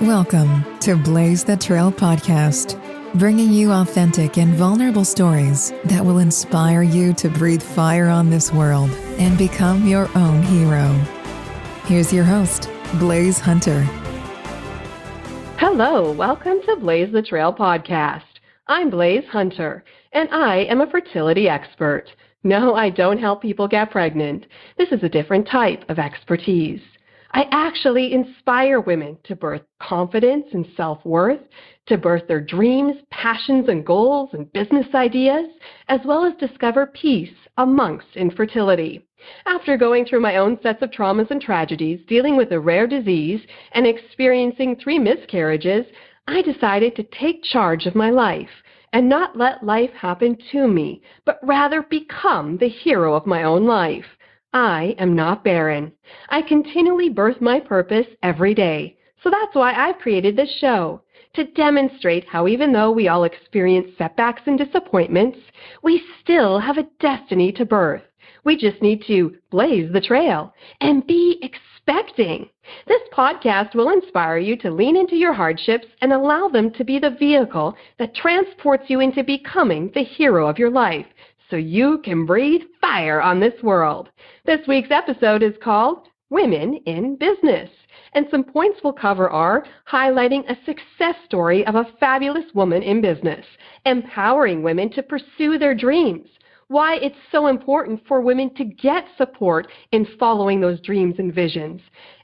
Welcome to Blaise the Trail podcast, bringing you authentic and vulnerable stories that will inspire you to breathe fire on this world and become your own hero. Here's your host, Blaise Hunter. Hello, welcome to Blaise the Trail podcast. I'm Blaise Hunter, and I am a fertility expert. No, I don't help people get pregnant. This is a different type of expertise. I actually inspire women to birth confidence and self-worth, to birth their dreams, passions, and goals and business ideas, as well as discover peace amongst infertility. After going through my own sets of traumas and tragedies, dealing with a rare disease, and experiencing 3 miscarriages, I decided to take charge of my life and not let life happen to me, but rather become the hero of my own life. I am not barren. I continually birth my purpose every day. So that's why I've created this show, to demonstrate how even though we all experience setbacks and disappointments, we still have a destiny to birth. We just need to blaze the trail and be expecting. This podcast will inspire you to lean into your hardships and allow them to be the vehicle that transports you into becoming the hero of your life, so you can breathe fire on this world. This week's episode is called Women in Business, and some points we'll cover are highlighting a success story of a fabulous woman in business, empowering women to pursue their dreams, why it's so important for women to get support in following those dreams and visions,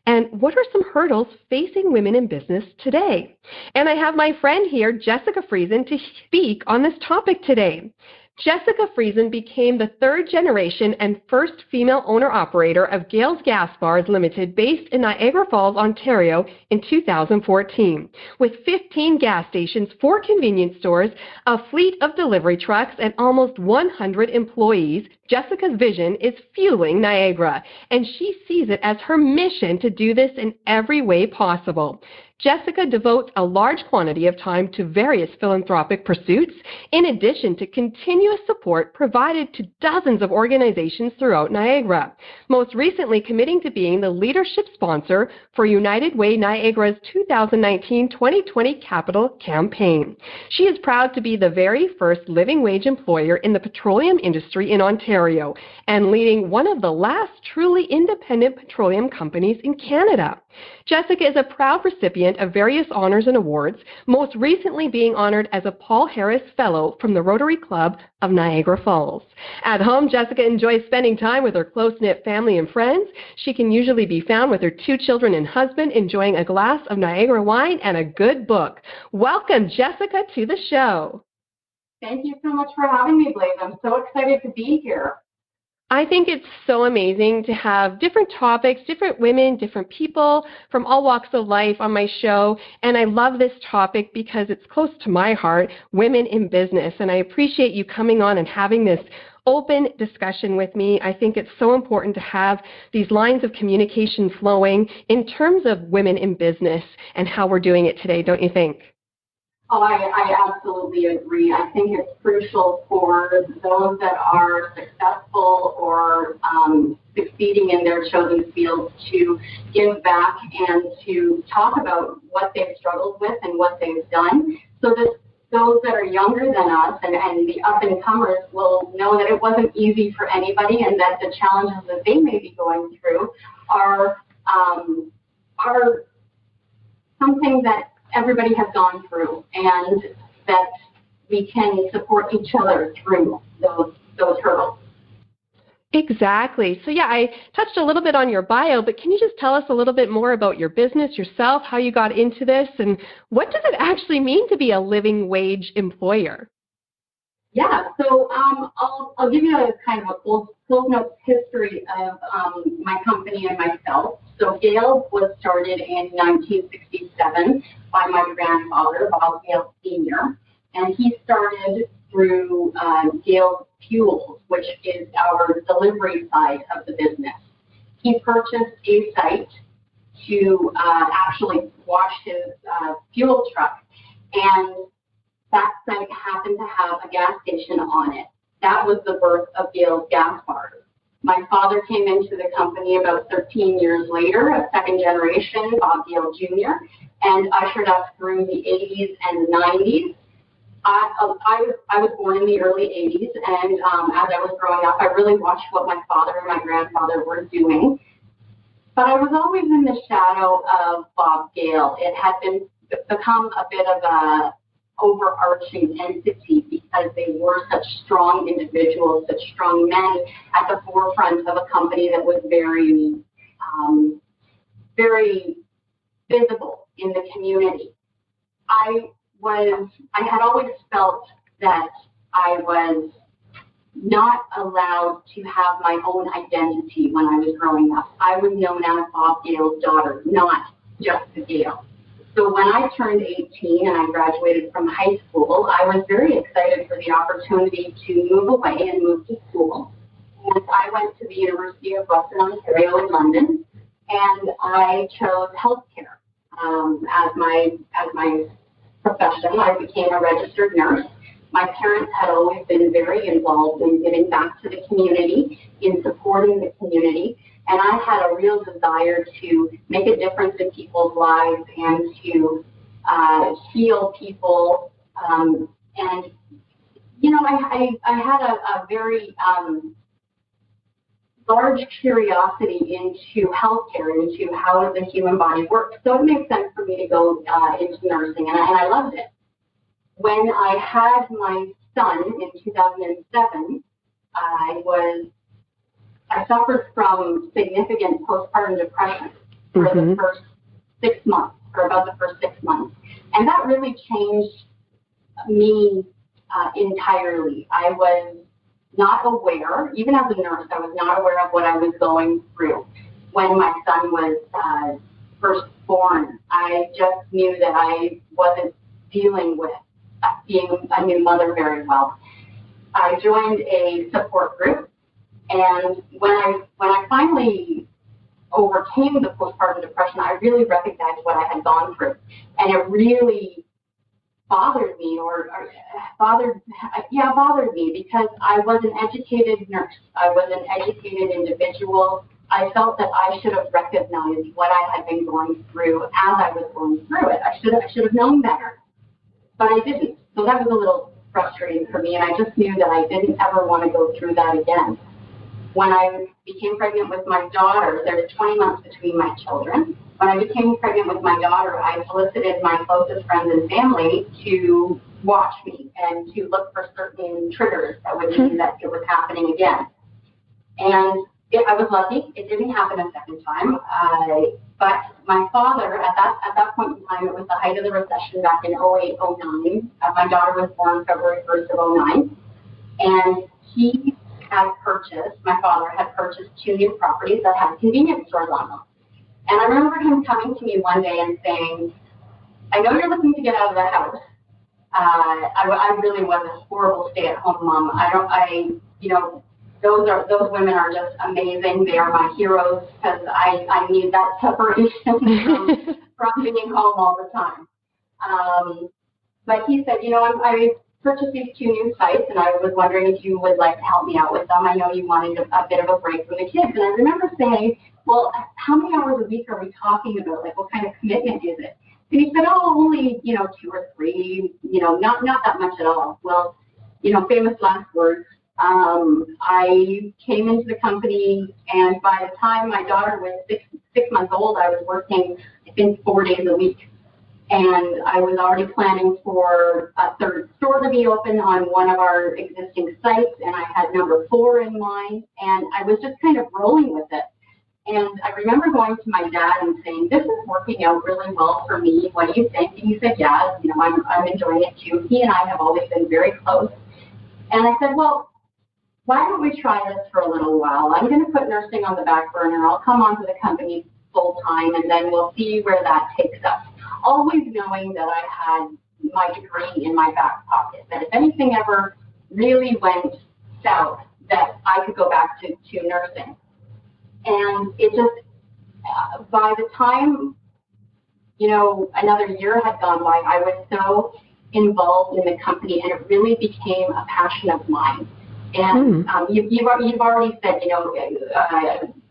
and what are some hurdles facing women in business today. And I have my friend here, Jessica Friesen, to speak on this topic today. Jessica Friesen became the 3rd generation and first female owner-operator of Gales Gas Bars Limited based in Niagara Falls, Ontario in 2014. With 15 gas stations, 4 convenience stores, a fleet of delivery trucks, and almost 100 employees, Jessica's vision is fueling Niagara, and she sees it as her mission to do this in every way possible. Jessica devotes a large quantity of time to various philanthropic pursuits, in addition to continuous support provided to dozens of organizations throughout Niagara, most recently committing to being the leadership sponsor for United Way Niagara's 2019-2020 capital campaign. She is proud to be the very first living wage employer in the petroleum industry in Ontario and leading one of the last truly independent petroleum companies in Canada. Jessica is a proud recipient of various honors and awards, most recently being honored as a Paul Harris Fellow from the Rotary Club of Niagara Falls. At home, Jessica enjoys spending time with her close-knit family and friends. She can usually be found with her 2 children and husband enjoying a glass of Niagara wine and a good book. Welcome, Jessica, to the show. Thank you so much for having me, Blaise. I'm so excited to be here. I think it's so amazing to have different topics, different women, different people from all walks of life on my show. And I love this topic because it's close to my heart, women in business. And I appreciate you coming on and having this open discussion with me. I think it's so important to have these lines of communication flowing in terms of women in business and how we're doing it today, don't you think? Oh, I absolutely agree. I think it's crucial for those that are successful or succeeding in their chosen fields to give back and to talk about what they've struggled with and what they've done, so that those that are younger than us and the up-and-comers will know that it wasn't easy for anybody and that the challenges that they may be going through are something that everybody has gone through, and that we can support each other through those hurdles. Exactly. So yeah, I touched a little bit on your bio, but can you just tell us a little bit more about your business, yourself, how you got into this, and what does it actually mean to be a living wage employer? Yeah, so I'll give you a kind of a close notes history of my company and myself. So Gales was started in 1967 by my grandfather, Bob Gales Sr., and he started through Gales Fuels, which is our delivery side of the business. He purchased a site to actually wash his fuel truck, and that site happened to have a gas station on it. That was the birth of Gales Gas Bars. My father came into the company about 13 years later, a second generation, Bob Gale Jr., and ushered us through the 80s and the 90s. I was born in the early 80s, and as I was growing up, I really watched what my father and my grandfather were doing. But I was always in the shadow of Bob Gale. It had become a bit of a overarching entity because they were such strong individuals, such strong men at the forefront of a company that was very, very visible in the community. I had always felt that I was not allowed to have my own identity when I was growing up. I was known as Bob Gale's daughter, not Jessica Gale. So when I turned 18 and I graduated from high school, I was very excited for the opportunity to move away and move to school. And I went to the University of Western Ontario in London, and I chose healthcare as my profession. I became a registered nurse. My parents had always been very involved in giving back to the community, in supporting the community, and I had a real desire to make a difference in people's lives and to heal people. And, you know, I had a very large curiosity into healthcare, into how the human body works. So it made sense for me to go into nursing, and I loved it. When I had my son in 2007, I suffered from significant postpartum depression for the first 6 months, for about the first 6 months. And that really changed me entirely. I was not aware, even as a nurse, I was not aware of what I was going through. When my son was first born, I just knew that I wasn't dealing with being a new mother very well. I joined a support group, and when I finally overcame the postpartum depression, I really recognized what I had gone through, and it really bothered me, bothered me because I was an educated nurse. I was an educated individual. I felt that I should have recognized what I had been going through as I was going through it. I should have known better, but I didn't. So that was a little frustrating for me, and I just knew that I didn't ever want to go through that again. When I became pregnant with my daughter, there's 20 months between my children. When I became pregnant with my daughter, I solicited my closest friends and family to watch me and to look for certain triggers that would mean that it was happening again. And I was lucky; it didn't happen a second time. But my father, at that point in time, it was the height of the recession back in 08, 09. My daughter was born February 1st of 09, and my father had purchased 2 new properties that had convenience stores on them. And I remember him coming to me one day and saying, "I know you're looking to get out of the house." I really was a horrible stay-at-home mom. Those women are just amazing. They are my heroes because I need that separation from being home all the time. But he said, I purchased these 2 new sites, and I was wondering if you would like to help me out with them. I know you wanted a bit of a break from the kids. And I remember saying, "Well, how many hours a week are we talking about? Like, what kind of commitment is it?" And he said, "Oh, only, 2 or 3, not that much at all." Well, famous last words. I came into the company, and by the time my daughter was six months old, I was working, I think, 4 days a week. And I was already planning for a 3rd store to be open on one of our existing sites, and I had number 4 in mind, and I was just kind of rolling with it. And I remember going to my dad and saying, "This is working out really well for me. What do you think?" And he said, "Yeah, I'm enjoying it too." He and I have always been very close. And I said, "Well, why don't we try this for a little while? I'm going to put nursing on the back burner. I'll come onto the company full time, and then we'll see where that takes us." Always knowing that I had my degree in my back pocket, that if anything ever really went south, that I could go back to nursing. And it just, by the time, another year had gone by, I was so involved in the company, and it really became a passion of mine. And you've already said,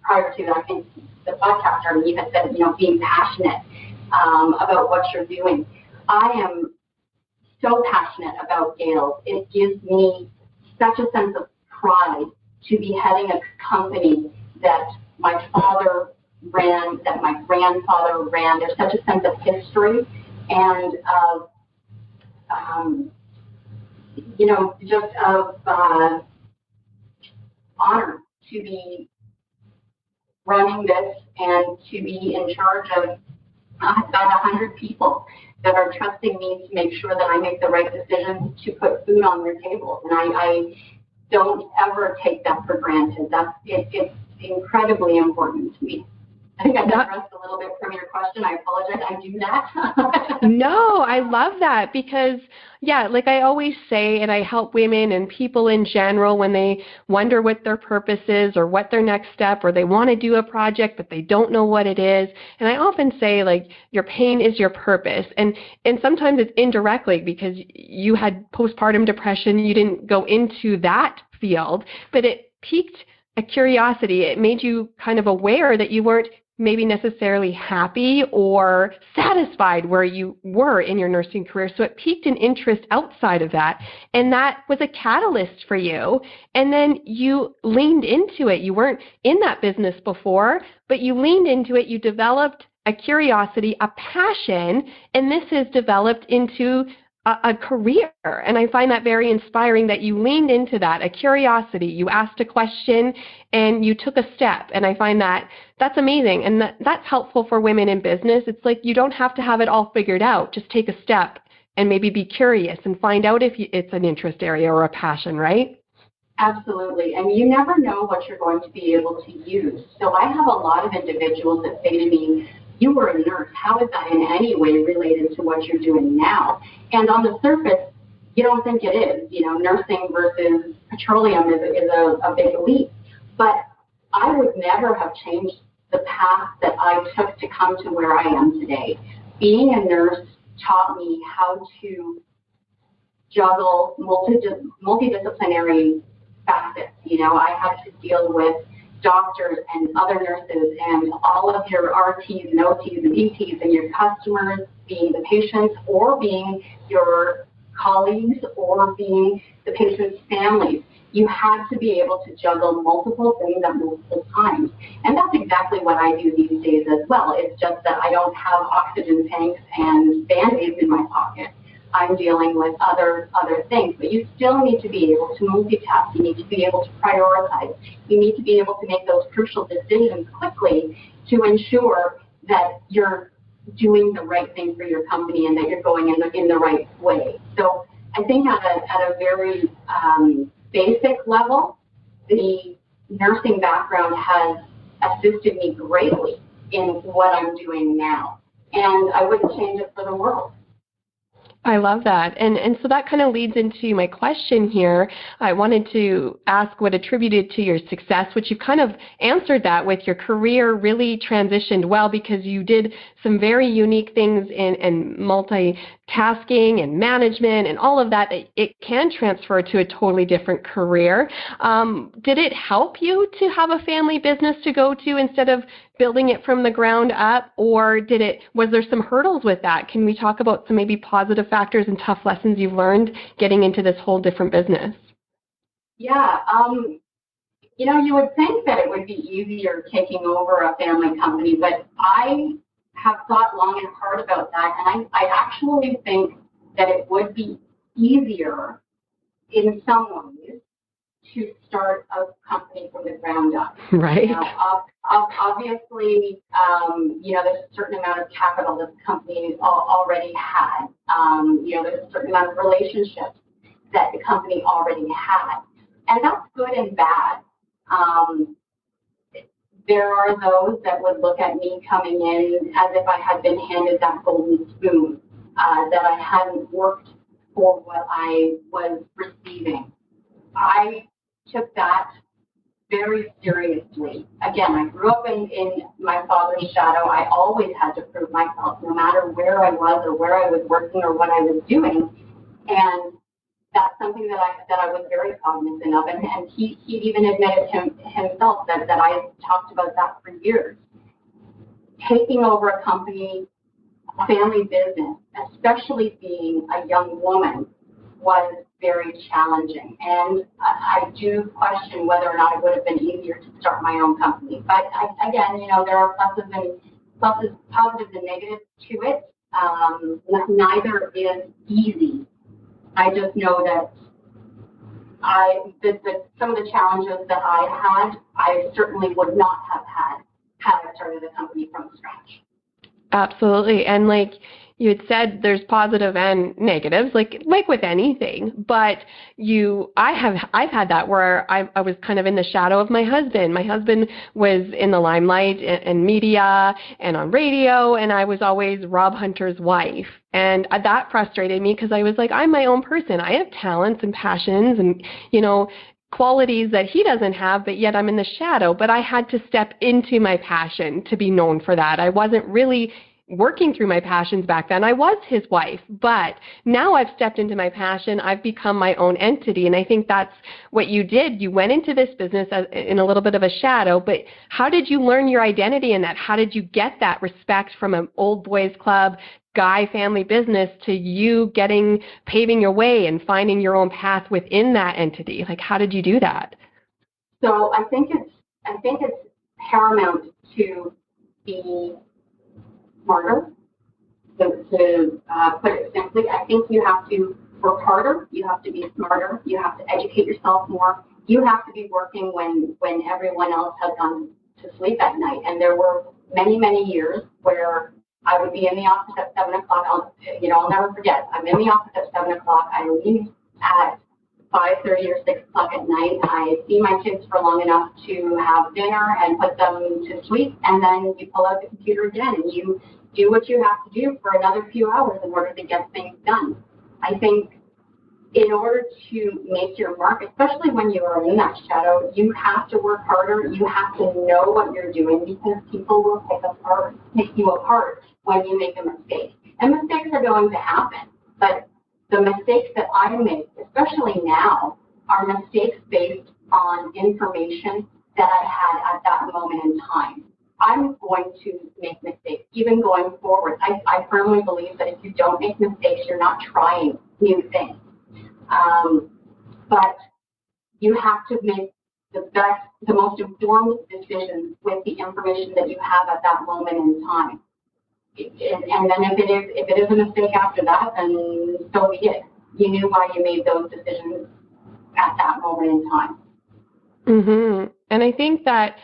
prior to, I think, the podcast, you had said, being passionate. about what you're doing. I am so passionate about Gales. It gives me such a sense of pride to be heading a company that my father ran, that my grandfather ran. There's such a sense of history and of, just of honor to be running this and to be in charge of about 100 people that are trusting me to make sure that I make the right decisions to put food on their table. And I don't ever take that for granted. It's incredibly important to me. I think I digressed a little bit from your question. I apologize. I do that. No, I love that because, like I always say, and I help women and people in general when they wonder what their purpose is or what their next step, or they want to do a project, but they don't know what it is. And I often say, like, your pain is your purpose. And sometimes it's indirectly because you had postpartum depression. You didn't go into that field, but it piqued a curiosity. It made you kind of aware that you weren't maybe necessarily happy or satisfied where you were in your nursing career. So it piqued an interest outside of that. And that was a catalyst for you. And then you leaned into it. You weren't in that business before, but you leaned into it. You developed a curiosity, a passion, and this has developed into a career. And I find that very inspiring that you leaned into that, a curiosity. You asked a question and you took a step. And I find that that's amazing. And that's helpful for women in business. It's like you don't have to have it all figured out. Just take a step and maybe be curious and find out if it's an interest area or a passion, right? Absolutely. And you never know what you're going to be able to use. So I have a lot of individuals that say to me, you were a nurse. How is that in any way related to what you're doing now? And on the surface, you don't think it is. Nursing versus petroleum is a big leap. But I would never have changed the path that I took to come to where I am today. Being a nurse taught me how to juggle multidisciplinary facets. I had to deal with doctors and other nurses and all of your RTs and OTs and ETs and your customers, being the patients or being your colleagues or being the patient's families. You had to be able to juggle multiple things at multiple times. And that's exactly what I do these days as well. It's just that I don't have oxygen tanks and Band-Aids in my pocket. I'm dealing with other things, but you still need to be able to multitask. You need to be able to prioritize. You need to be able to make those crucial decisions quickly to ensure that you're doing the right thing for your company and that you're going in the right way. So I think at a very basic level, the nursing background has assisted me greatly in what I'm doing now, and I wouldn't change it for the world. I love that. And so that kind of leads into my question here. I wanted to ask what attributed to your success, which you kind of answered that with your career really transitioned well because you did some very unique things in multitasking and management and all of that. It can transfer to a totally different career. Did it help you to have a family business to go to instead of building it from the ground up, or was there some hurdles with that? Can we talk about some maybe positive factors and tough lessons you've learned getting into this whole different business? Yeah, you would think that it would be easier taking over a family company, but I have thought long and hard about that, and I actually think that it would be easier in some ways to start a company from the ground up. Right. Obviously, there's a certain amount of capital that the company already had. There's a certain amount of relationships that the company already had. And that's good and bad. There are those that would look at me coming in as if I had been handed that golden spoon, that I hadn't worked for what I was receiving. I took that very seriously. Again, I grew up in my father's shadow. I always had to prove myself, no matter where I was or where I was working or what I was doing. And that's something that I was very cognizant of. And he even admitted himself that I talked about that for years. Taking over a company a family business, especially being a young woman, was very challenging. And I do question whether or not it would have been easier to start my own company. But again, there are pluses, positives and negatives to it. Neither is easy. I just know that some of the challenges that I had, I certainly would not have had I started a company from scratch. Absolutely. And like you had said, there's positive and negatives, like with anything. But I've had that where I was kind of in the shadow of my husband. My husband was in the limelight and media and on radio, and I was always Rob Hunter's wife. And that frustrated me because I was like, I'm my own person. I have talents and passions and, qualities that he doesn't have, but yet I'm in the shadow. But I had to step into my passion to be known for that. I wasn't really working through my passions back then. I was his wife, but now I've stepped into my passion. I've become my own entity. And I think that's what you did. You went into this business in a little bit of a shadow, but how did you learn your identity in that? How did you get that respect from an old boys club guy family business to you paving your way and finding your own path within that entity? Like, how did you do that? So I think it's paramount to be smarter. To put it simply, I think you have to work harder. You have to be smarter. You have to educate yourself more. You have to be working when everyone else has gone to sleep at night. And there were many, many years where I would be in the office at 7 o'clock. I'll never forget. I'm in the office at 7 o'clock. I leave at 5:30 or 6 o'clock at night. I see my kids for long enough to have dinner and put them to sleep, and then you pull out the computer again and you do what you have to do for another few hours in order to get things done. I think in order to make your mark, especially when you are in that shadow, you have to work harder. You have to know what you're doing because people will take you apart when you make a mistake. And mistakes are going to happen, but the mistakes that I make, especially now, are mistakes based on information that I had at that moment in time. I'm going to make mistakes, even going forward. I firmly believe that if you don't make mistakes, you're not trying new things. But you have to make the most informed decisions with the information that you have at that moment in time. And then if it is a mistake after that, then so be it. You knew why you made those decisions at that moment in time. Mm-hmm. And I think that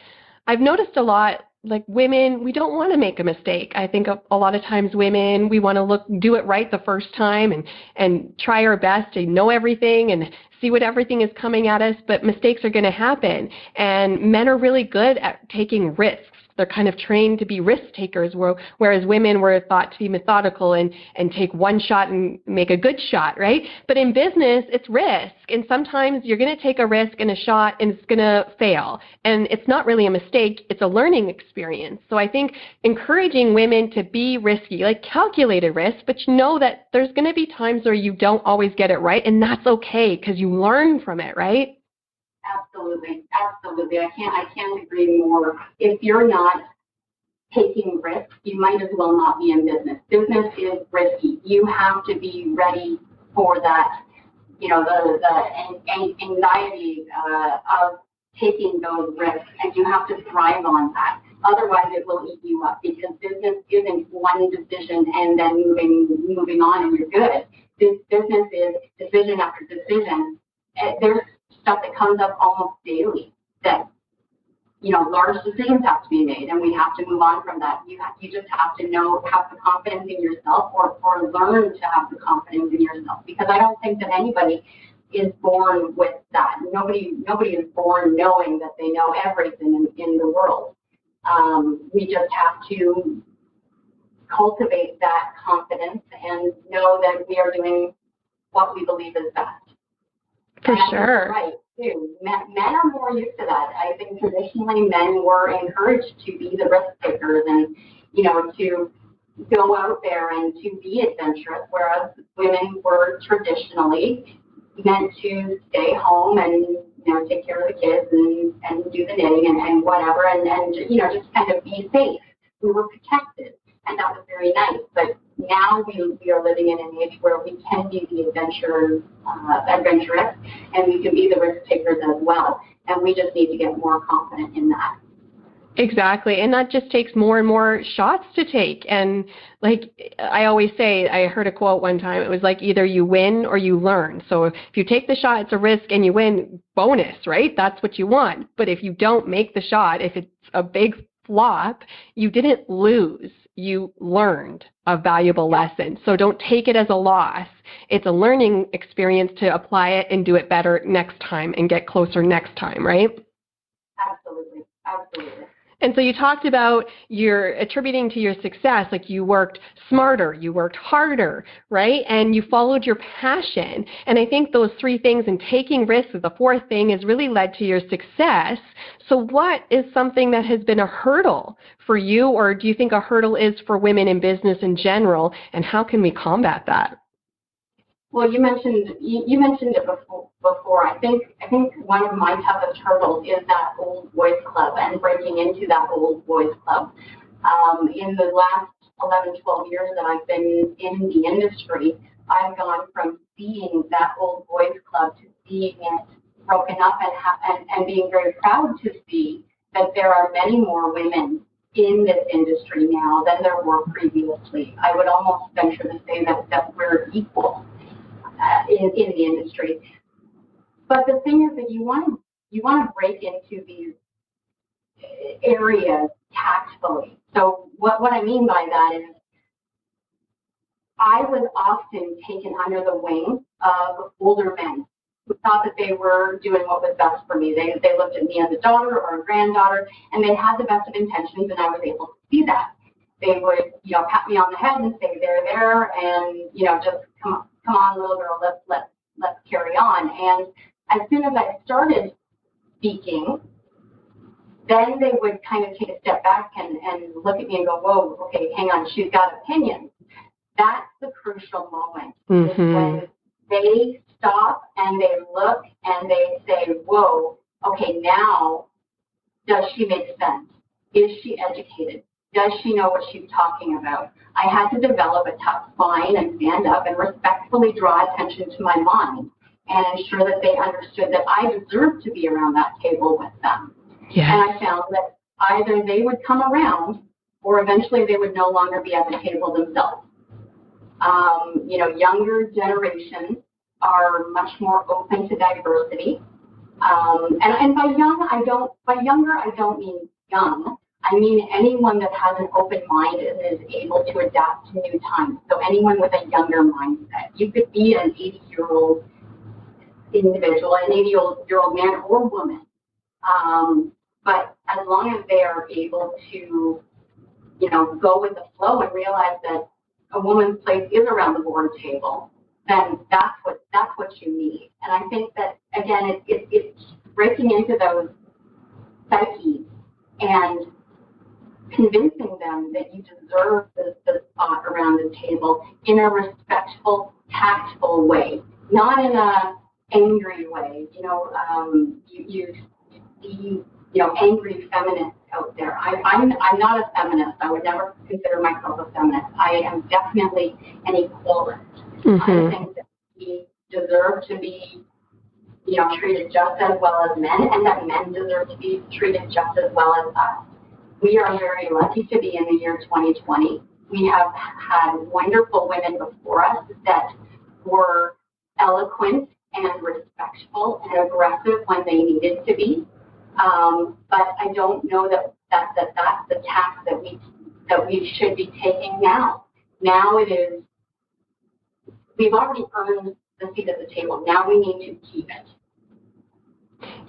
I've noticed a lot, like women, we don't want to make a mistake. I think a lot of times women, we want to do it right the first time and try our best to know everything and see what everything is coming at us, but mistakes are going to happen. And men are really good at taking risks. They're kind of trained to be risk takers, whereas women were thought to be methodical and take one shot and make a good shot, right? But in business, it's risk. And sometimes you're going to take a risk and a shot and it's going to fail. And it's not really a mistake. It's a learning experience. So I think encouraging women to be risky, like calculated risk, but you know that there's going to be times where you don't always get it right. And that's okay because you learn from it, right? Absolutely. I can't agree more. If you're not taking risks, you might as well not be in business. Business is risky. You have to be ready for that, the anxiety of taking those risks, and you have to thrive on that. Otherwise, it will eat you up because business isn't one decision and then moving on and you're good. This business is decision after decision. There's stuff that comes up almost daily that, large decisions have to be made and we have to move on from that. You just have to have the confidence in yourself or learn to have the confidence in yourself, because I don't think that anybody is born with that. Nobody is born knowing that they know everything in the world. We just have to cultivate that confidence and know that we are doing what we believe is best. For sure. Right, too. Men are more used to that. I think traditionally men were encouraged to be the risk takers and, to go out there and to be adventurous, whereas women were traditionally meant to stay home and, take care of the kids and do the knitting and whatever and, just kind of be safe. We were protected, and that was very nice. But now we are living in an age where we can be the adventurous, and we can be the risk takers as well. And we just need to get more confident in that. Exactly. And that just takes more and more shots to take. And like I always say, I heard a quote one time, it was like either you win or you learn. So if you take the shot, it's a risk, and you win, bonus, right? That's what you want. But if you don't make the shot, if it's a big flop, you didn't lose. You learned a valuable lesson. So don't take it as a loss. It's a learning experience to apply it and do it better next time and get closer next time, right? Absolutely. Absolutely. And so you talked about you're attributing to your success, like you worked smarter, you worked harder, right? And you followed your passion. And I think those three things, and taking risks is the fourth thing, has really led to your success. So what is something that has been a hurdle for you, or do you think a hurdle is for women in business in general, and how can we combat that? Well, you mentioned it before. I think one of my toughest hurdles is that old boys club and breaking into that old boys club. In the last 11, 12 years that I've been in the industry, I've gone from seeing that old boys club to seeing it broken up and being very proud to see that there are many more women in this industry now than there were previously. I would almost venture to say that we're equal in the industry. But the thing is that you want to break into these areas tactfully. So what I mean by that is I was often taken under the wing of older men who thought that they were doing what was best for me. They looked at me as a daughter or a granddaughter, and they had the best of intentions, and I was able to see that. They would, pat me on the head and say, there, and, just come on, little girl, let's carry on. And as soon as I started speaking, then they would kind of take a step back and look at me and go, whoa, okay, hang on, she's got opinions. That's the crucial moment. Is when they stop and they look and they say, whoa, okay, now, does she make sense? Is she educated? Does she know what she's talking about? I had to develop a tough spine and stand up and respectfully draw attention to my mind and ensure that they understood that I deserved to be around that table with them. Yes. And I found that either they would come around or eventually they would no longer be at the table themselves. Younger generations are much more open to diversity. And by younger, I don't mean young. I mean anyone that has an open mind and is able to adapt to new times. So anyone with a younger mindset. You could be an 80-year-old individual, an 80-year-old man or woman. But as long as they are able to, go with the flow and realize that a woman's place is around the board table, then that's what you need. And I think that, again, it's breaking into those psyches and convincing them that you deserve the spot around the table in a respectful, tactful way, not in a angry way. You see, angry feminists out there. I'm not a feminist. I would never consider myself a feminist. I am definitely an equalist. I think that we deserve to be, treated just as well as men, and that men deserve to be treated just as well as us. We are very lucky to be in the year 2020. We have had wonderful women before us that were eloquent and respectful and aggressive when they needed to be. But I don't know that's the tack that we should be taking now. Now it is, we've already earned the seat at the table. Now we need to keep it.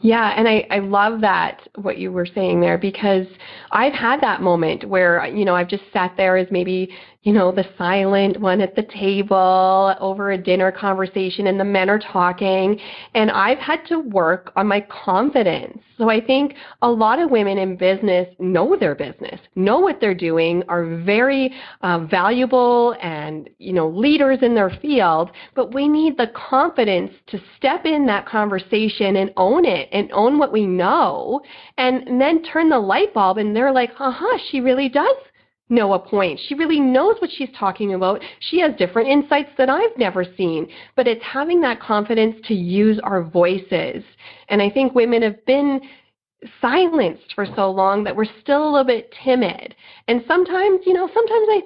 Yeah, and I love that, what you were saying there, because I've had that moment where, I've just sat there as maybe, the silent one at the table over a dinner conversation and the men are talking, and I've had to work on my confidence. So I think a lot of women in business know their business, know what they're doing, are very valuable and, leaders in their field, but we need the confidence to step in that conversation and own it and own what we know, and then turn the light bulb and they're like, she really does know a point. She really knows what she's talking about. She has different insights that I've never seen. But it's having that confidence to use our voices. And I think women have been silenced for so long that we're still a little bit timid. And sometimes, sometimes I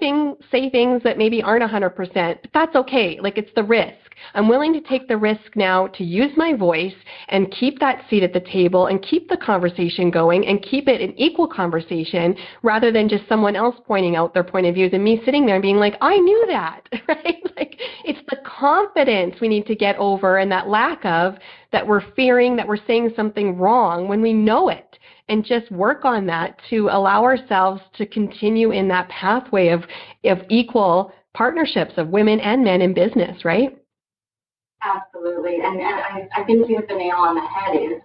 say things that maybe aren't 100%, but that's okay. Like, it's the risk. I'm willing to take the risk now to use my voice and keep that seat at the table and keep the conversation going and keep it an equal conversation rather than just someone else pointing out their point of views and me sitting there and being like, I knew that, right? Like, it's the confidence we need to get over and that lack of, that we're fearing that we're saying something wrong when we know it, and just work on that to allow ourselves to continue in that pathway of equal partnerships of women and men in business, right? Absolutely. And I think you hit the nail on the head is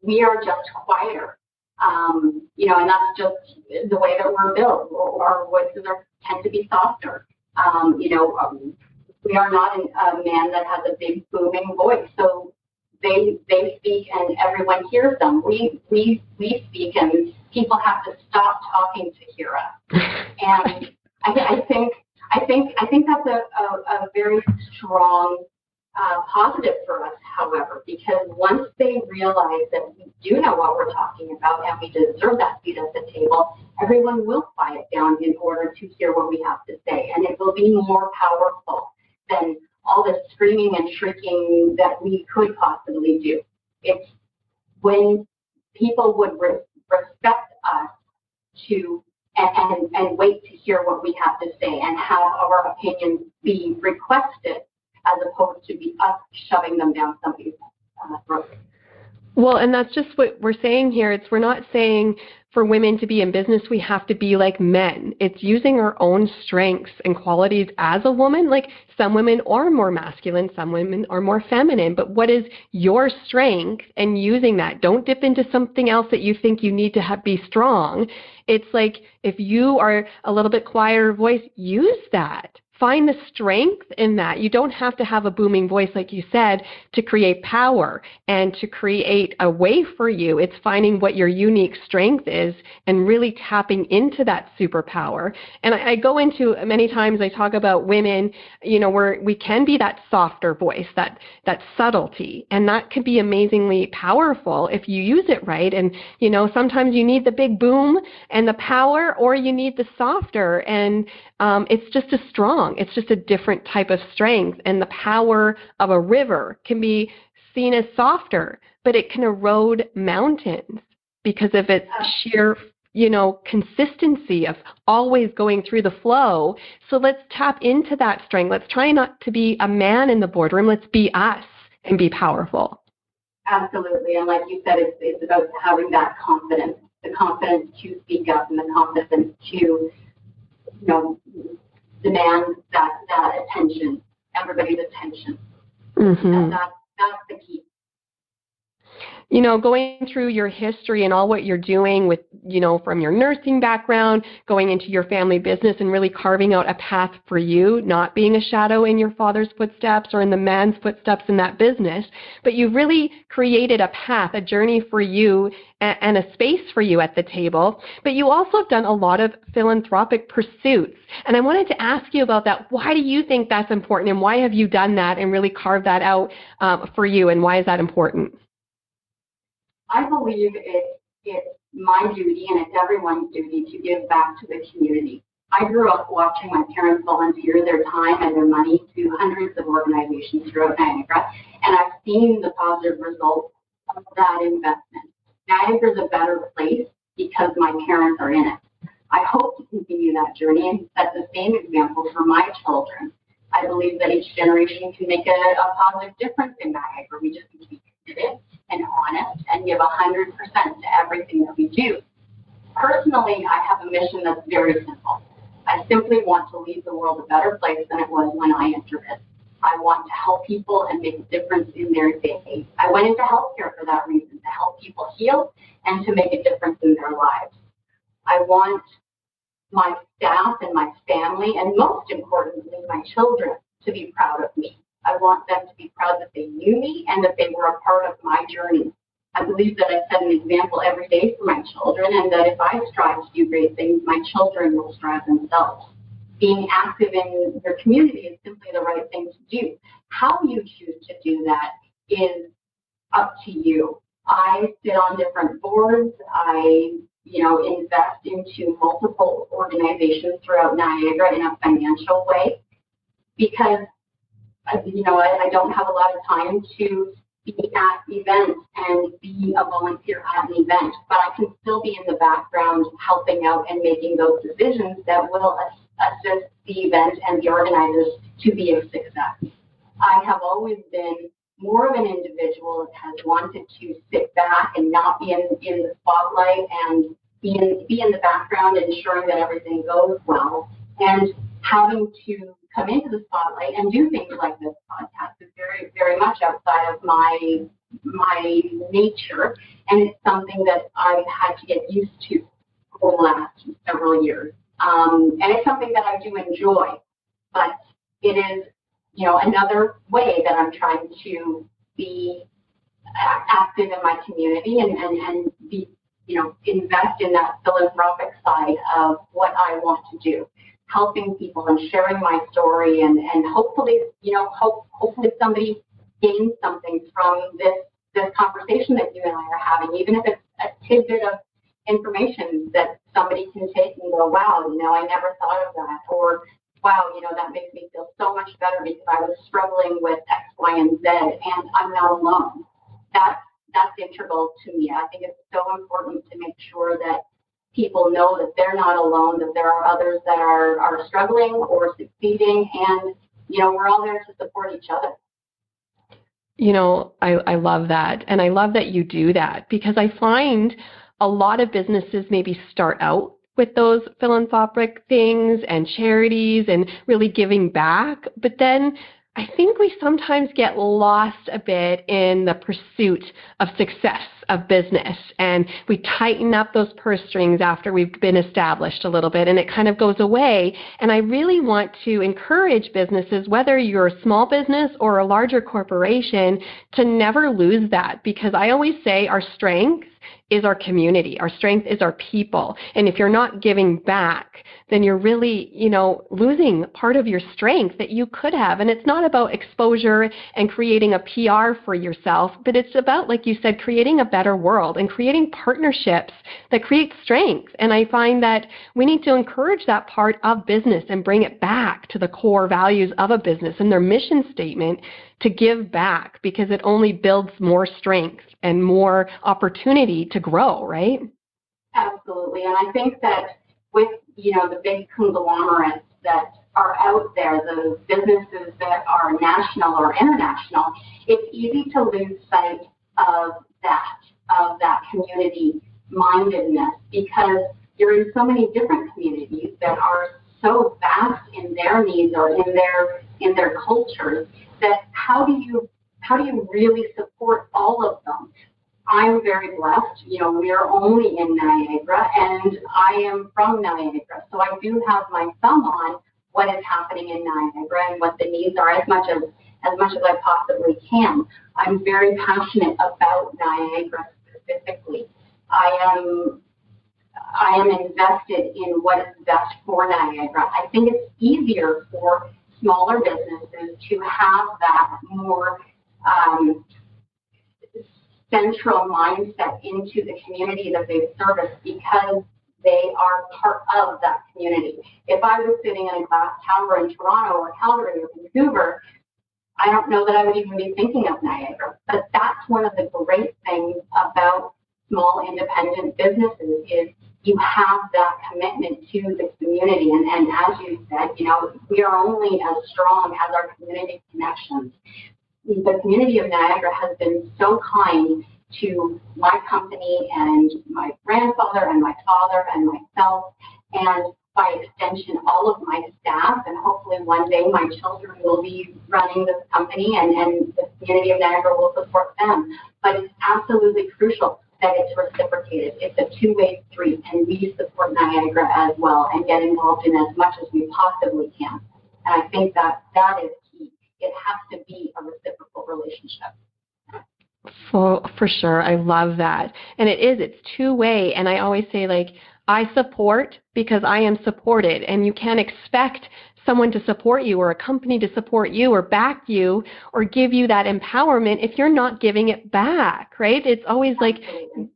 we are just quieter. And that's just the way that we're built. Our voices tend to be softer. We are not a man that has a big booming voice. So they speak and everyone hears them. We speak and people have to stop talking to hear us. And I think that's a very strong positive for us, however, because once they realize that we do know what we're talking about and we deserve that seat at the table, everyone will quiet down in order to hear what we have to say. And it will be more powerful than all the screaming and shrieking that we could possibly do. It's when people would respect us and wait to hear what we have to say and have our opinions be requested as opposed to be us shoving them down somebody's throat. Well, and that's just what we're saying here. We're not saying for women to be in business, we have to be like men. It's using our own strengths and qualities as a woman. Like, some women are more masculine, some women are more feminine, but what is your strength and using that? Don't dip into something else that you think you need to be strong. It's like, if you are a little bit quieter voice, use that. Find the strength in that. You don't have to have a booming voice, like you said, to create power and to create a way for you. It's finding what your unique strength is and really tapping into that superpower. And I go into, many times I talk about women, where we can be that softer voice, that subtlety, and that can be amazingly powerful if you use it right. And, sometimes you need the big boom and the power, or you need the softer, and it's just as strong. It's just a different type of strength. And the power of a river can be seen as softer, but it can erode mountains because of its sheer, consistency of always going through the flow. So let's tap into that strength. Let's try not to be a man in the boardroom. Let's be us and be powerful. Absolutely. And like you said, it's about having that confidence, the confidence to speak up and the confidence to, demand that attention, everybody's attention. Mm-hmm. And that's the key. Going through your history and all what you're doing with, from your nursing background, going into your family business and really carving out a path for you, not being a shadow in your father's footsteps or in the man's footsteps in that business, but you've really created a path, a journey for you and a space for you at the table. But you also have done a lot of philanthropic pursuits. And I wanted to ask you about that. Why do you think that's important, and why have you done that and really carved that out for you, and why is that important? I believe it's my duty and it's everyone's duty to give back to the community. I grew up watching my parents volunteer their time and their money to hundreds of organizations throughout Niagara, and I've seen the positive results of that investment. Niagara is a better place because my parents are in it. I hope to continue that journey and set the same example for my children. I believe that each generation can make a positive difference in Niagara. We just need to be committed and honest and give 100% to everything that we do. Personally, I have a mission that's very simple. I simply want to leave the world a better place than it was when I entered it. I want to help people and make a difference in their day. I went into healthcare for that reason, to help people heal and to make a difference in their lives. I want my staff and my family, and most importantly, my children, to be proud of me. I want them to be proud that they knew me and that they were a part of my journey. I believe that I set an example every day for my children, and that if I strive to do great things, my children will strive themselves. Being active in your community is simply the right thing to do. How you choose to do that is up to you. I sit on different boards. I, invest into multiple organizations throughout Niagara in a financial way because, I don't have a lot of time to be at events and be a volunteer at an event, but I can still be in the background helping out and making those decisions that will assist the event and the organizers to be a success. I have always been more of an individual that has wanted to sit back and not be in the spotlight and be in the background, ensuring that everything goes well. And having to come into the spotlight and do things like this podcast is very, very much outside of my nature, and it's something that I've had to get used to over the last several years. And it's something that I do enjoy, but it is, another way that I'm trying to be active in my community and be, invest in that philanthropic side of what I want to do, helping people and sharing my story, and hopefully, hopefully somebody gains something from this conversation that you and I are having, even if it's a tidbit of information that somebody can take and go, wow, I never thought of that, or wow, that makes me feel so much better because I was struggling with X, Y, and Z, and I'm not alone. That's integral to me. I think it's so important to make sure that people know that they're not alone, that there are others that are struggling or succeeding, and, we're all there to support each other. I love that. And I love that you do that, because I find a lot of businesses maybe start out with those philanthropic things and charities and really giving back. But then I think we sometimes get lost a bit in the pursuit of success of business, and we tighten up those purse strings after we've been established a little bit, and it kind of goes away. And I really want to encourage businesses, whether you're a small business or a larger corporation, to never lose that, because I always say our strength is our community. Our strength is our people. And if you're not giving back, then you're really, losing part of your strength that you could have. And it's not about exposure and creating a PR for yourself, but it's about, like you said, creating a better world and creating partnerships that create strength. And I find that we need to encourage that part of business and bring it back to the core values of a business and their mission statement to give back, because it only builds more strength and more opportunity to grow, right? Absolutely. And I think that with, the big conglomerates that are out there, the businesses that are national or international, it's easy to lose sight of that community mindedness, because you're in so many different communities that are so vast in their needs or in their cultures, that how do you really support all of them? I'm very blessed. We are only in Niagara, and I am from Niagara, so I do have my thumb on what is happening in Niagara and what the needs are as much as I possibly can. I'm very passionate about Niagara specifically. I am invested in what is best for Niagara. I think it's easier for smaller businesses to have that more central mindset into the community that they service, because they are part of that community. If I was sitting in a glass tower in Toronto or Calgary or Vancouver, I don't know that I would even be thinking of Niagara. But that's one of the great things about small independent businesses is you have that commitment to the community. And as you said, we are only as strong as our community connections. The community of Niagara has been so kind to my company and my grandfather and my father and myself, and by extension, all of my staff, and hopefully one day my children will be running this company and the community of Niagara will support them. But it's absolutely crucial that it's reciprocated. It's a two-way street, and we support Niagara as well and get involved in as much as we possibly can. And I think that is key. It has to be a reciprocal relationship. For sure. I love that. And it's two-way. And I always say, like, I support because I am supported. And you can't expect someone to support you or a company to support you or back you or give you that empowerment if you're not giving it back, right? It's always like,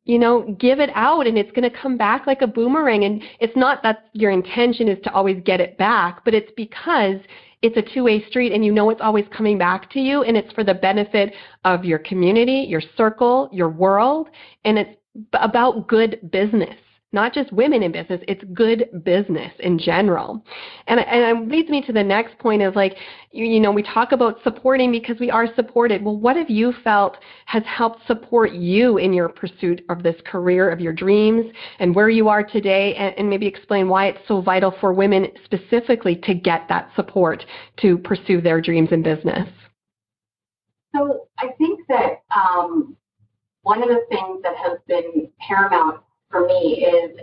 give it out and it's going to come back like a boomerang. And it's not that your intention is to always get it back, but it's because it's a two-way street and it's always coming back to you, and it's for the benefit of your community, your circle, your world, and it's about good business. Not just women in business, it's good business in general. And it leads me to the next point of like, we talk about supporting because we are supported. Well, what have you felt has helped support you in your pursuit of this career of your dreams and where you are today, and maybe explain why it's so vital for women specifically to get that support to pursue their dreams in business? So I think that one of the things that has been paramount for me is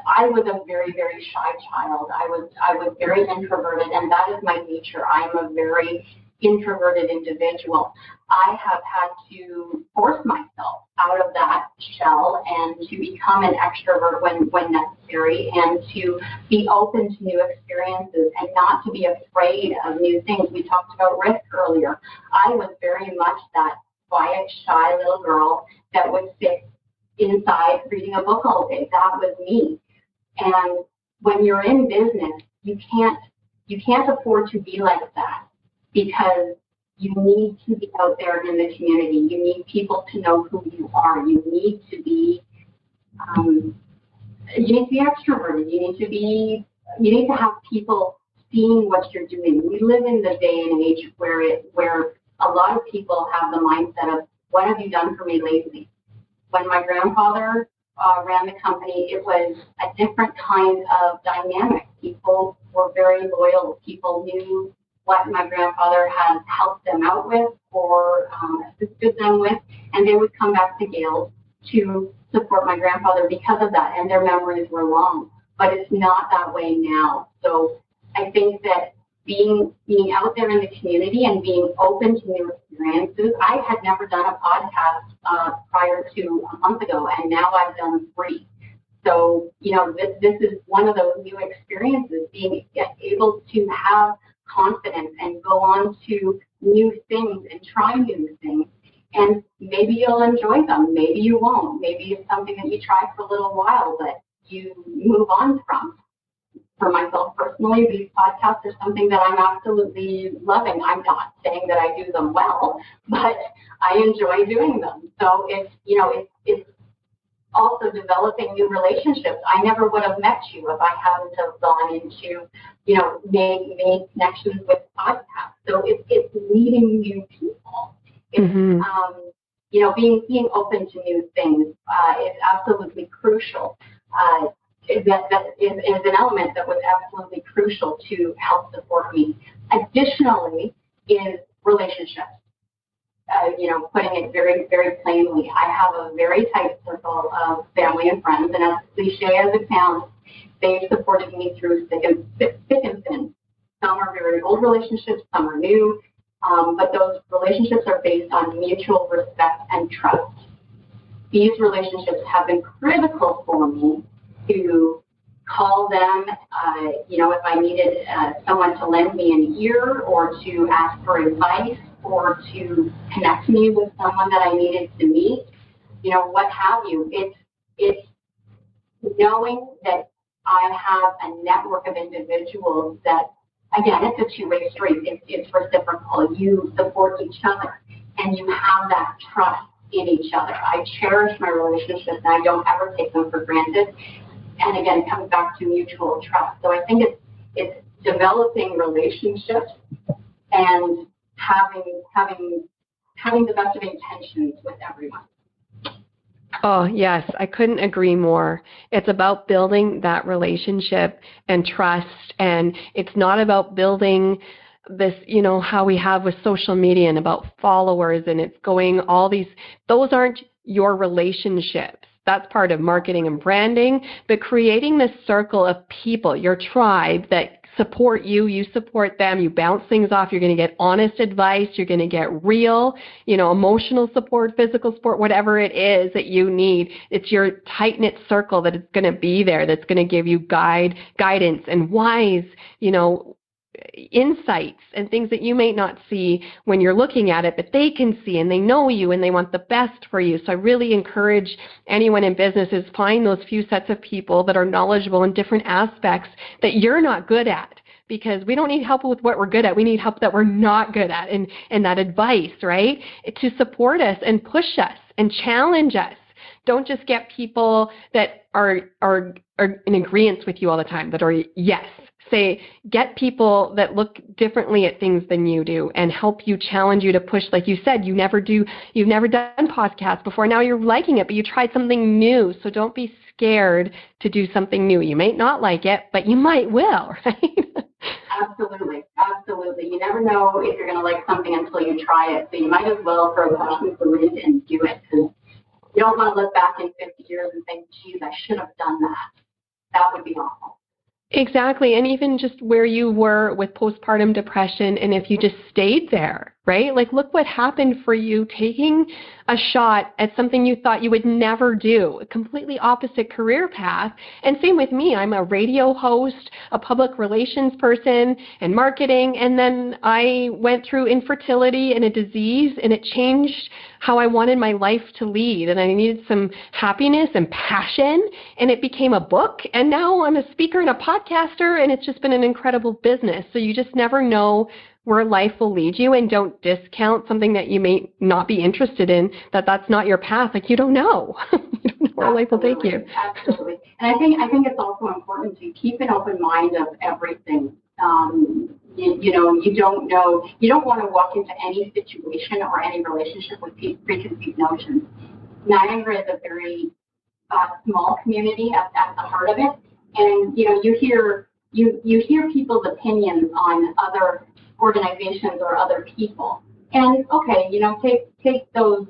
I was a very, very shy child. I was very introverted, and that is my nature. I'm a very introverted individual. I have had to force myself out of that shell and to become an extrovert when necessary, and to be open to new experiences and not to be afraid of new things. We talked about risk earlier. I was very much that quiet, shy little girl that would sit inside reading a book all day. That was me. And when you're in business, you can't afford to be like that, because you need to be out there in the community. You need people to know who you are. You need to be extroverted. You need to have people seeing what you're doing. We live in the day and age where a lot of people have the mindset of, what have you done for me lately? When my grandfather ran the company, it was a different kind of dynamic. People were very loyal. People knew what my grandfather had helped them out with or assisted them with, and they would come back to Gales to support my grandfather because of that, and their memories were long. But it's not that way now. So I think that being out there in the community and being open to new experiences. I had never done a podcast prior to a month ago, and now I've done 3. So, this is one of those new experiences, being able to have confidence and go on to new things and try new things. And maybe you'll enjoy them, maybe you won't. Maybe it's something that you try for a little while that you move on from. For myself personally, these podcasts are something that I'm absolutely loving. I'm not saying that I do them well, but I enjoy doing them. So it's also developing new relationships. I never would have met you if I hadn't have gone into, made connections with podcasts. So it's meeting new people. It's, being open to new things is absolutely crucial. That is an element that was absolutely crucial to help support me. Additionally, is relationships. Putting it very, very plainly, I have a very tight circle of family and friends, and as cliche as it sounds, they've supported me through thick and thin. Some are very old relationships, some are new, but those relationships are based on mutual respect and trust. These relationships have been critical for me to call them, if I needed someone to lend me an ear or to ask for advice or to connect me with someone that I needed to meet, what have you. It's knowing that I have a network of individuals that, again, it's a two-way street. It's reciprocal. You support each other, and you have that trust in each other. I cherish my relationships, and I don't ever take them for granted. And again, it comes back to mutual trust. So I think it's developing relationships and having the best of intentions with everyone. Oh, yes, I couldn't agree more. It's about building that relationship and trust, and it's not about building this, how we have with social media and about followers, and it's going those aren't your relationships. that's part of marketing and branding, but creating this circle of people, your tribe that support you, you support them, you bounce things off, you're going to get honest advice, you're going to get real, emotional support, physical support, whatever it is that you need. It's your tight-knit circle that is going to be there, that's going to give you guidance and wise, insights and things that you may not see when you're looking at it, but they can see, and they know you, and they want the best for you. So I really encourage anyone in business is find those few sets of people that are knowledgeable in different aspects that you're not good at, because we don't need help with what we're good at. We need help that we're not good at, and that advice, right, to support us and push us and challenge us. Don't just get people that are in agreement with you all the time, that are yes. Get people that look differently at things than you do and help you, challenge you to push. Like you said, you've never done podcasts before. Now you're liking it, but you tried something new. So don't be scared to do something new. You may not like it, but you might will, right? Absolutely. You never know if you're going to like something until you try it. So you might as well throw caution to the wind and do it. Because you don't want to look back in 50 years and think, geez, I should have done that. That would be awful. Exactly. And even just where you were with postpartum depression, and if you just stayed there, right? Like, look what happened for you taking a shot at something you thought you would never do, a completely opposite career path. And same with me. I'm a radio host, a public relations person, and marketing. And then I went through infertility and a disease, and it changed how I wanted my life to lead. And I needed some happiness and passion, and it became a book. And now I'm a speaker and a podcaster, and it's just been an incredible business. So you just never know where life will lead you, and don't discount something that you may not be interested in, that's not your path. Like, you don't know. You don't know where life will take you. Absolutely. And I think it's also important to keep an open mind of everything. You don't know, you don't want to walk into any situation or any relationship with preconceived notions. Niagara is a very small community at the heart of it. And, you hear people's opinions on other organizations or other people. And okay, take those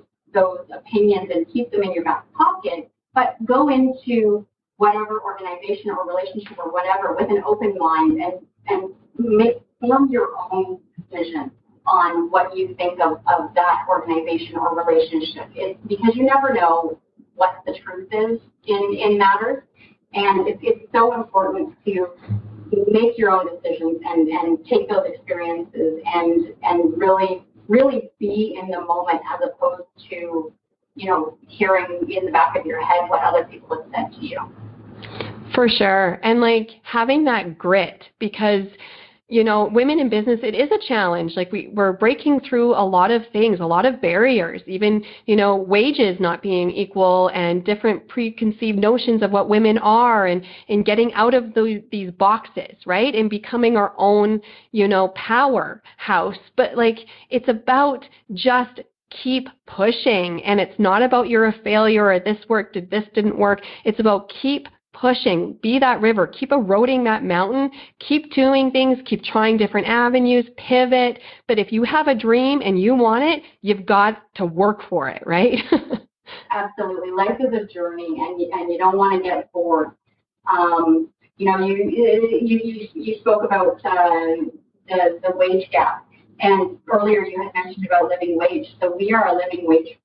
opinions and keep them in your back pocket, but go into whatever organization or relationship or whatever with an open mind and form your own decision on what you think of that organization or relationship. It's because you never know what the truth is in matters. And it's so important to make your own decisions and take those experiences and really be in the moment, as opposed to, hearing in the back of your head what other people have said to you. For sure. And like having that grit, because women in business, it is a challenge. Like we're breaking through a lot of things, a lot of barriers, even, wages not being equal and different preconceived notions of what women are, and getting out of these boxes, right? And becoming our own, powerhouse. But like, it's about just keep pushing, and it's not about you're a failure or this didn't work. It's about keep pushing, be that river, keep eroding that mountain, keep doing things, keep trying different avenues, pivot. But if you have a dream and you want it, you've got to work for it, right? Absolutely. Life is a journey, and you don't want to get bored. You spoke about the wage gap, and earlier you had mentioned about living wage. So we are a living wage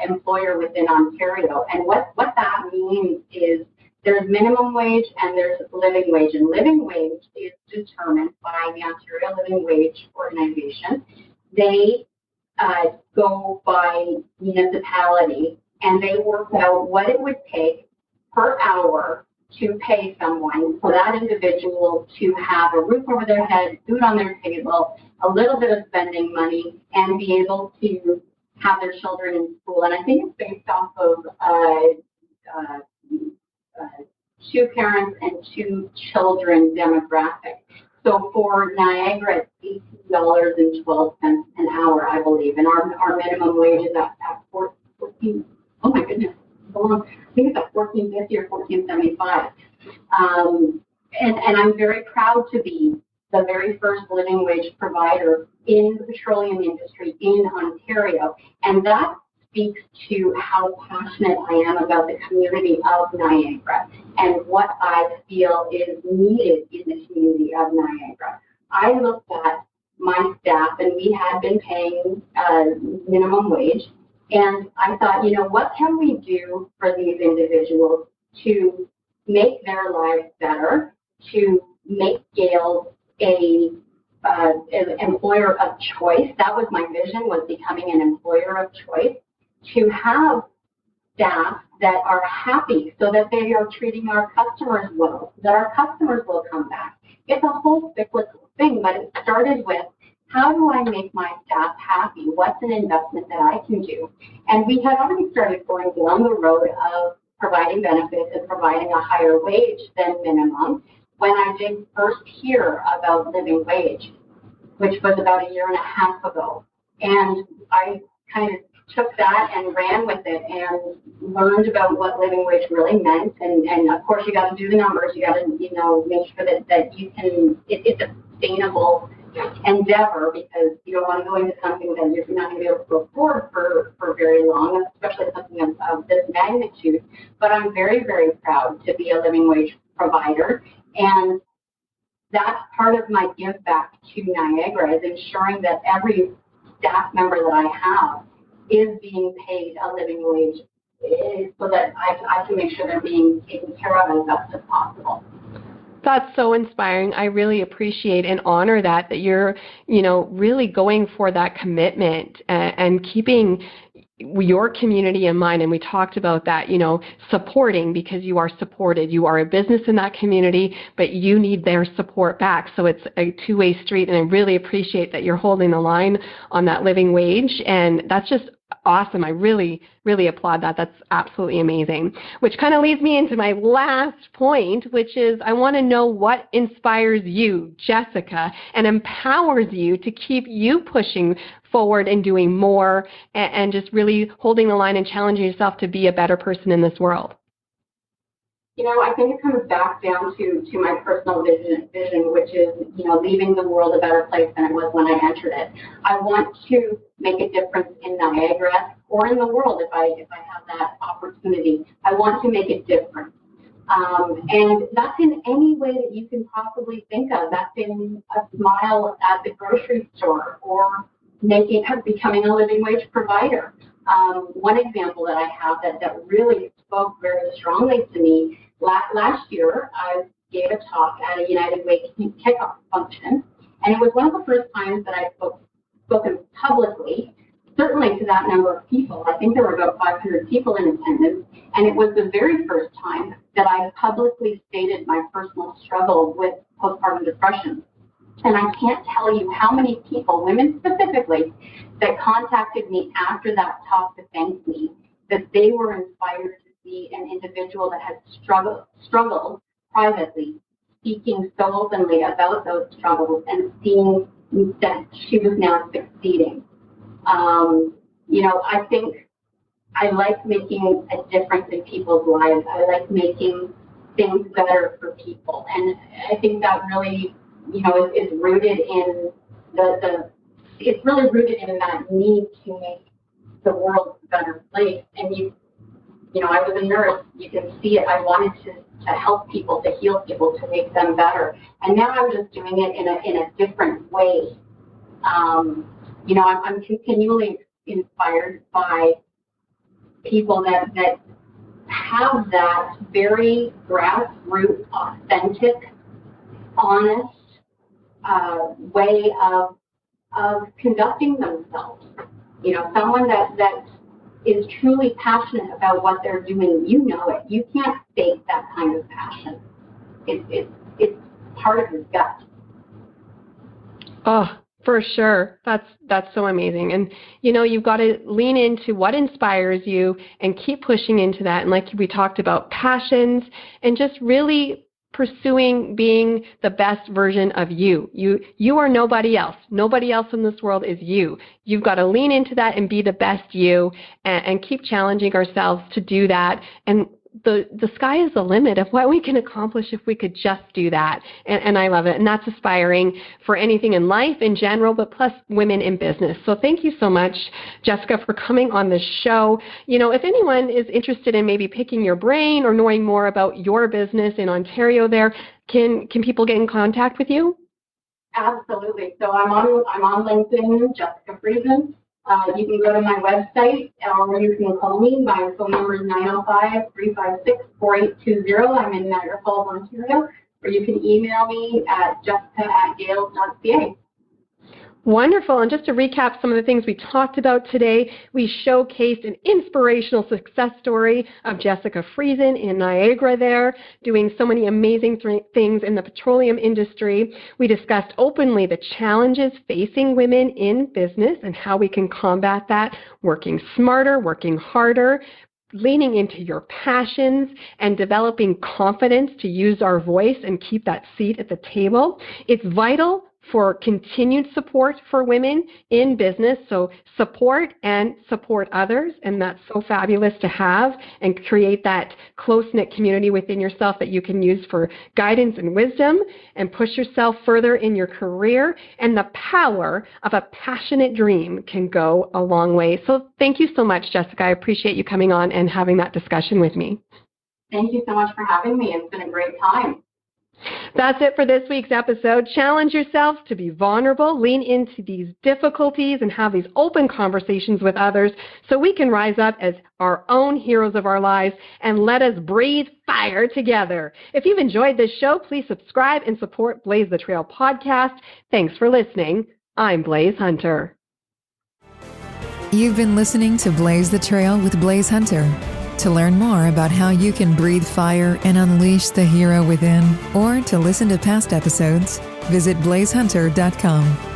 employer within Ontario, and what that means is there's minimum wage and there's living wage. And living wage is determined by the Ontario Living Wage Organization. They go by municipality, and they work out what it would take per hour to pay someone, for that individual to have a roof over their head, food on their table, a little bit of spending money, and be able to have their children in school. And I think it's based off of 2 parents and 2 children demographic. So for Niagara, it's $18.12 an hour, I believe, and our minimum wage is at 14. Oh my goodness, I think it's at $14.50 or $14.75. And I'm very proud to be the very first living wage provider in the petroleum industry in Ontario, and that speaks to how passionate I am about the community of Niagara and what I feel is needed in the community of Niagara. I looked at my staff, and we had been paying minimum wage, and I thought, what can we do for these individuals to make their lives better, to make Gales an employer of choice. That was my vision, was becoming an employer of choice, to have staff that are happy so that they are treating our customers well, that our customers will come back. It's a whole cyclical thing, but it started with, how do I make my staff happy? What's an investment that I can do? And we had already started going down the road of providing benefits and providing a higher wage than minimum when I did first hear about living wage, which was about a year and a half ago. And I kind of took that and ran with it and learned about what living wage really meant. And of course, you got to do the numbers. You got to, make sure that you can, it's a sustainable endeavor, because you don't want to go into something that you're not going to be able to afford for very long, especially something of this magnitude. But I'm very, very proud to be a living wage provider. And that's part of my give back to Niagara, is ensuring that every staff member that I have is being paid a living wage, so that I can make sure they're being taken care of as best as possible. That's so inspiring. I really appreciate and honor that you're, really going for that commitment and keeping your community in mind. And we talked about that, supporting, because you are supported. You are a business in that community, but you need their support back. So it's a two-way street. And I really appreciate that you're holding the line on that living wage. And that's just awesome. I really, really applaud that. That's absolutely amazing. Which kind of leads me into my last point, which is I want to know what inspires you, Jessica, and empowers you to keep you pushing forward and doing more and just really holding the line and challenging yourself to be a better person in this world. I think it comes back down to my personal vision, which is, leaving the world a better place than it was when I entered it. I want to make a difference in Niagara or in the world if I have that opportunity. I want to make a difference. And that's in any way that you can possibly think of. That's in a smile at the grocery store, or becoming a living wage provider. One example that I have that really spoke very strongly to me, last year I gave a talk at a United Way kickoff function, and it was one of the first times that I spoken publicly, certainly to that number of people. I think there were about 500 people in attendance, and it was the very first time that I publicly stated my personal struggle with postpartum depression. And I can't tell you how many people, women specifically, that contacted me after that talk to thank me, that they were inspired to see an individual that had struggled privately, speaking so openly about those struggles and seeing that she was now succeeding. I think I like making a difference in people's lives. I like making things better for people. And I think that really, is rooted in it's really rooted in that need to make the world a better place. And I was a nurse. You can see it. I wanted to help people, to heal people, to make them better. And now I'm just doing it in a different way. I'm continually inspired by people that have that very grassroots, authentic, honest way of conducting themselves. Someone that is truly passionate about what they're doing. You know it. You can't fake that kind of passion. It's part of your gut. Oh, for sure. That's so amazing. And, you've got to lean into what inspires you and keep pushing into that. And like we talked about, passions, and just really pursuing being the best version of you. You are nobody else. Nobody else in this world is you. You've got to lean into that and be the best you, and keep challenging ourselves to do that. And the sky is the limit of what we can accomplish if we could just do that. And I love it. And that's inspiring for anything in life in general, but plus women in business. So thank you so much, Jessica, for coming on the show. You know, if anyone is interested in maybe picking your brain or knowing more about your business in Ontario there, can people get in contact with you? Absolutely. So I'm on LinkedIn, Jessica Friesen. You can go to my website, or you can call me. My phone number is 905-356-4820. I'm in Niagara Falls, Ontario. Or you can email me at jessica@gales.ca. Wonderful. And just to recap some of the things we talked about today, we showcased an inspirational success story of Jessica Friesen in Niagara there, doing so many amazing things in the petroleum industry. We discussed openly the challenges facing women in business and how we can combat that, working smarter, working harder, leaning into your passions, and developing confidence to use our voice and keep that seat at the table. It's vital for continued support for women in business. So support and support others. And that's so fabulous to have and create that close-knit community within yourself that you can use for guidance and wisdom and push yourself further in your career. And the power of a passionate dream can go a long way. So thank you so much, Jessica. I appreciate you coming on and having that discussion with me. Thank you so much for having me. It's been a great time. That's it for this week's episode. Challenge yourself to be vulnerable, lean into these difficulties, and have these open conversations with others so we can rise up as our own heroes of our lives and let us breathe fire together. If you've enjoyed this show, please subscribe and support Blaise the Trail podcast. Thanks for listening. I'm Blaise Hunter. You've been listening to Blaise the Trail with Blaise Hunter. To learn more about how you can breathe fire and unleash the hero within, or to listen to past episodes, visit blaisehunter.com.